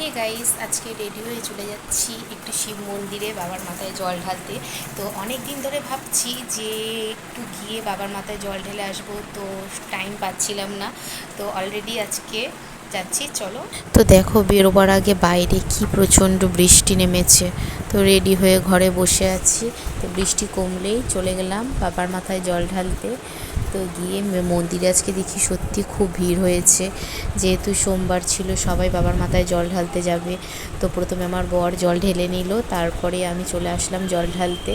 Hey guys, আজকে ready হয়ে চলে যাচ্ছি একটু শিব মন্দিরে বাবার মাথায় জল ঢালতে। তো অনেক দিন ধরে ভাবছি যে একটু গিয়ে বাবার মাথায় জল ঢেলে আসবো, তো টাইম পাচ্ছিলাম না। তো অলরেডি আজকে যাচ্ছি, চলো। তো দেখো, বেরোবার আগে বাইরে কি প্রচণ্ড বৃষ্টি নেমেছে। তো রেডি হয়ে ঘরে বসে আছি। তো বৃষ্টি কমলেই চলে গেলাম বাবার মাথায় জল ঢালতে। তো গিয়ে মন্দিরে আজকে দেখি সত্যি খুব ভিড় হয়েছে, যেহেতু সোমবার ছিল, সবাই বাবার মাথায় জল ঢালতে যাবে। তো প্রথমে আমার বর জল ঢেলে নিল, তারপরে আমি চলে আসলাম জল ঢালতে।